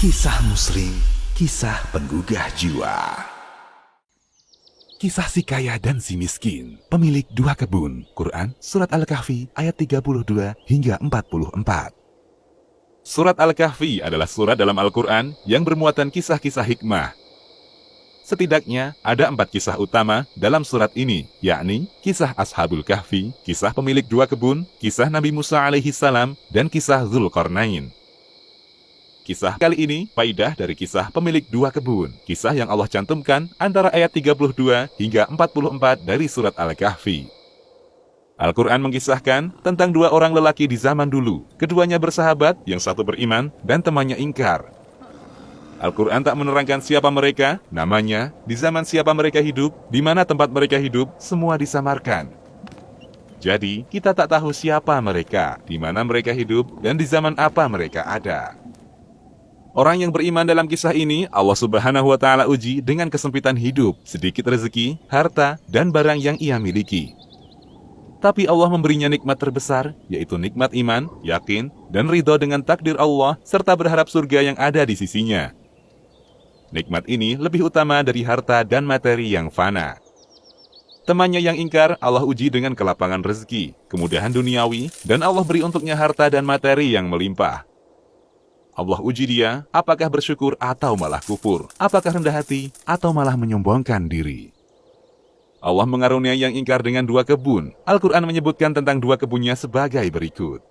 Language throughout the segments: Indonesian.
Kisah Muslim, kisah penggugah jiwa. Kisah si kaya dan si miskin, pemilik dua kebun. Quran, Surat Al-Kahfi, ayat 32 hingga 44. Surat Al-Kahfi adalah surat dalam Al-Quran yang bermuatan kisah-kisah hikmah. Setidaknya ada 4 kisah utama dalam surat ini, yakni kisah Ashabul Kahfi, kisah pemilik dua kebun, kisah Nabi Musa alaihi salam, dan kisah Dzulqarnain. Kisah kali ini, faidah dari kisah pemilik dua kebun. Kisah yang Allah cantumkan antara ayat 32 hingga 44 dari surat Al-Kahfi. Al-Quran mengisahkan tentang dua orang lelaki di zaman dulu. Keduanya bersahabat, yang satu beriman, dan temannya ingkar. Al-Quran tak menerangkan siapa mereka, namanya, di zaman siapa mereka hidup, di mana tempat mereka hidup, semua disamarkan. Jadi, kita tak tahu siapa mereka, di mana mereka hidup, dan di zaman apa mereka ada. Orang yang beriman dalam kisah ini, Allah Subhanahu wa Ta'ala uji dengan kesempitan hidup, sedikit rezeki, harta, dan barang yang ia miliki. Tapi Allah memberinya nikmat terbesar, yaitu nikmat iman, yakin, dan ridho dengan takdir Allah, serta berharap surga yang ada di sisinya. Nikmat ini lebih utama dari harta dan materi yang fana. Temannya yang ingkar, Allah uji dengan kelapangan rezeki, kemudahan duniawi, dan Allah beri untuknya harta dan materi yang melimpah. Allah uji dia, apakah bersyukur atau malah kufur, apakah rendah hati atau malah menyombongkan diri. Allah mengaruniai yang ingkar dengan dua kebun. Al-Quran menyebutkan tentang dua kebunnya sebagai berikut.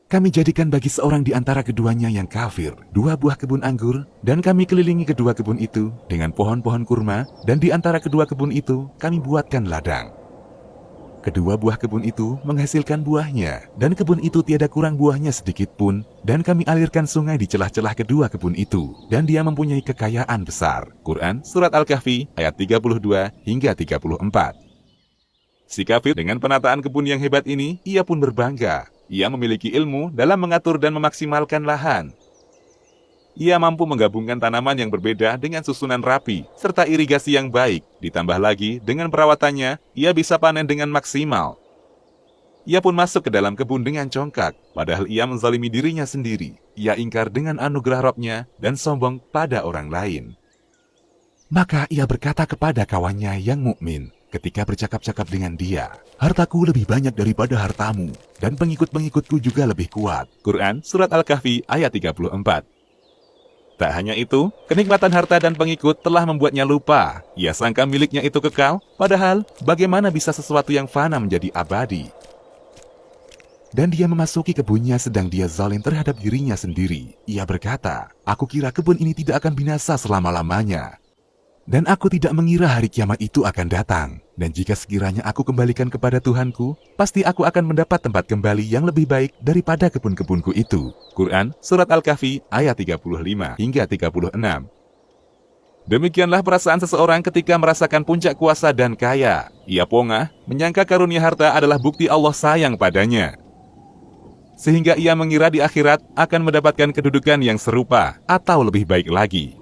Kami jadikan bagi seorang di antara keduanya yang kafir, 2 buah kebun anggur, dan kami kelilingi kedua kebun itu dengan pohon-pohon kurma, dan di antara kedua kebun itu kami buatkan ladang. Kedua buah kebun itu menghasilkan buahnya, dan kebun itu tiada kurang buahnya sedikit pun, dan kami alirkan sungai di celah-celah kedua kebun itu, dan dia mempunyai kekayaan besar. Quran, Surat Al-Kahfi, ayat 32 hingga 34. Si kafir dengan penataan kebun yang hebat ini, ia pun berbangga. Ia memiliki ilmu dalam mengatur dan memaksimalkan lahan. Ia mampu menggabungkan tanaman yang berbeda dengan susunan rapi, serta irigasi yang baik. Ditambah lagi, dengan perawatannya, ia bisa panen dengan maksimal. Ia pun masuk ke dalam kebun dengan congkak, padahal ia menzalimi dirinya sendiri. Ia ingkar dengan anugerah Rabb-Nya dan sombong pada orang lain. Maka ia berkata kepada kawannya yang mukmin, ketika bercakap-cakap dengan dia, hartaku lebih banyak daripada hartamu, dan pengikut-pengikutku juga lebih kuat. Quran, Surat Al-Kahfi, ayat 34. Tak hanya itu, kenikmatan harta dan pengikut telah membuatnya lupa. Ia sangka miliknya itu kekal, padahal bagaimana bisa sesuatu yang fana menjadi abadi? Dan dia memasuki kebunnya sedang dia zalim terhadap dirinya sendiri. Ia berkata, aku kira kebun ini tidak akan binasa selama-lamanya. Dan aku tidak mengira hari kiamat itu akan datang. Dan jika sekiranya aku kembalikan kepada Tuhanku, pasti aku akan mendapat tempat kembali yang lebih baik daripada kebun-kebunku itu. Quran, Surat Al-Kahfi, ayat 35 hingga 36. Demikianlah perasaan seseorang ketika merasakan puncak kuasa dan kaya. Ia pongah, menyangka karunia harta adalah bukti Allah sayang padanya. Sehingga ia mengira di akhirat akan mendapatkan kedudukan yang serupa, atau lebih baik lagi.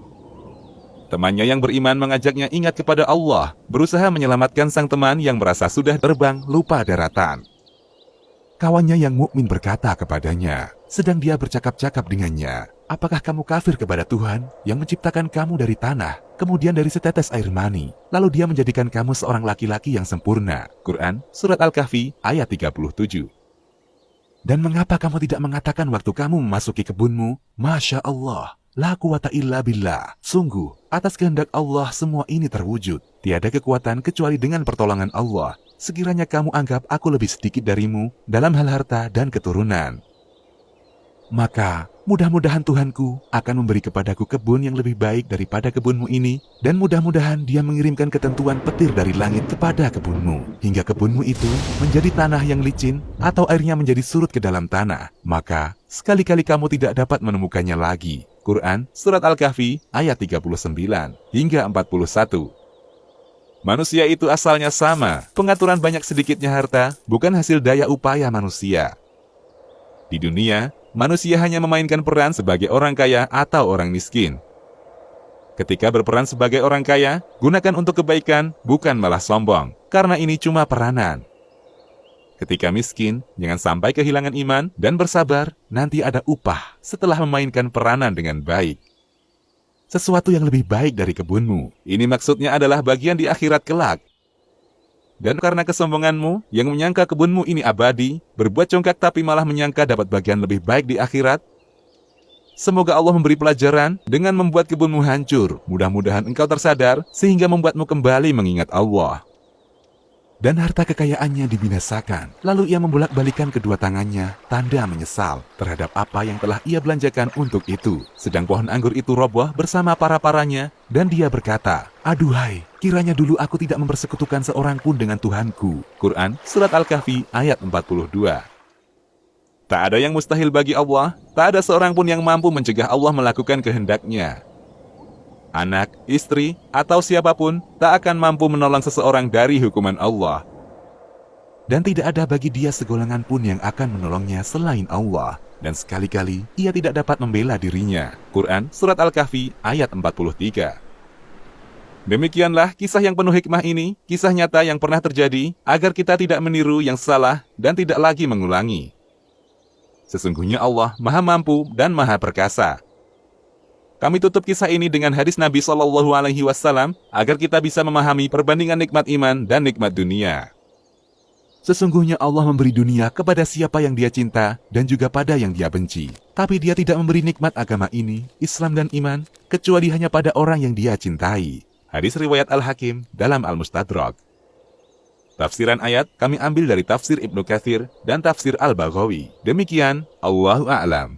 Temannya yang beriman mengajaknya ingat kepada Allah, berusaha menyelamatkan sang teman yang merasa sudah terbang lupa daratan. Kawannya yang mukmin berkata kepadanya, sedang dia bercakap-cakap dengannya, apakah kamu kafir kepada Tuhan yang menciptakan kamu dari tanah, kemudian dari setetes air mani, lalu dia menjadikan kamu seorang laki-laki yang sempurna. Quran, Surat Al-Kahfi, ayat 37. Dan mengapa kamu tidak mengatakan waktu kamu memasuki kebunmu, Masya Allah, la quwata illa billah. Sungguh, atas kehendak Allah semua ini terwujud. Tiada kekuatan kecuali dengan pertolongan Allah. Sekiranya kamu anggap aku lebih sedikit darimu dalam hal harta dan keturunan, maka mudah-mudahan Tuhanku akan memberi kepadaku kebun yang lebih baik daripada kebunmu ini, dan mudah-mudahan dia mengirimkan ketentuan petir dari langit kepada kebunmu, hingga kebunmu itu menjadi tanah yang licin atau airnya menjadi surut ke dalam tanah. Maka sekali-kali kamu tidak dapat menemukannya lagi. Quran, Surat Al-Kahfi, ayat 39 hingga 41. Manusia itu asalnya sama. Pengaturan banyak sedikitnya harta bukan hasil daya upaya manusia. Di dunia, manusia hanya memainkan peran sebagai orang kaya atau orang miskin. Ketika berperan sebagai orang kaya, gunakan untuk kebaikan, bukan malah sombong, karena ini cuma peranan. Ketika miskin, jangan sampai kehilangan iman dan bersabar, nanti ada upah setelah memainkan peranan dengan baik. Sesuatu yang lebih baik dari kebunmu. Ini maksudnya adalah bagian di akhirat kelak. Dan karena kesombonganmu yang menyangka kebunmu ini abadi, berbuat congkak tapi malah menyangka dapat bagian lebih baik di akhirat, semoga Allah memberi pelajaran dengan membuat kebunmu hancur. Mudah-mudahan engkau tersadar sehingga membuatmu kembali mengingat Allah. Dan harta kekayaannya dibinasakan. Lalu ia membolak-balikan kedua tangannya, tanda menyesal terhadap apa yang telah ia belanjakan untuk itu. Sedang pohon anggur itu roboh bersama para-paranya, dan dia berkata, "Aduhai, kiranya dulu aku tidak mempersekutukan seorang pun dengan Tuhanku." Quran Surat Al-Kahfi ayat 42. Tak ada yang mustahil bagi Allah, tak ada seorang pun yang mampu mencegah Allah melakukan kehendaknya. Anak, istri, atau siapapun tak akan mampu menolong seseorang dari hukuman Allah. Dan tidak ada bagi dia segolongan pun yang akan menolongnya selain Allah. Dan sekali-kali ia tidak dapat membela dirinya. Quran Surat Al-Kahfi ayat 43. Demikianlah kisah yang penuh hikmah ini, kisah nyata yang pernah terjadi, agar kita tidak meniru yang salah dan tidak lagi mengulangi. Sesungguhnya Allah Maha Mampu dan Maha Perkasa. Kami tutup kisah ini dengan hadis Nabi SAW agar kita bisa memahami perbandingan nikmat iman dan nikmat dunia. Sesungguhnya Allah memberi dunia kepada siapa yang Dia cinta dan juga pada yang Dia benci. Tapi Dia tidak memberi nikmat agama ini, Islam dan iman, kecuali hanya pada orang yang Dia cintai. Hadis riwayat Al-Hakim dalam Al-Mustadrak. Tafsiran ayat kami ambil dari tafsir Ibnu Katsir dan tafsir Al-Baghawi. Demikian, Allahu a'lam.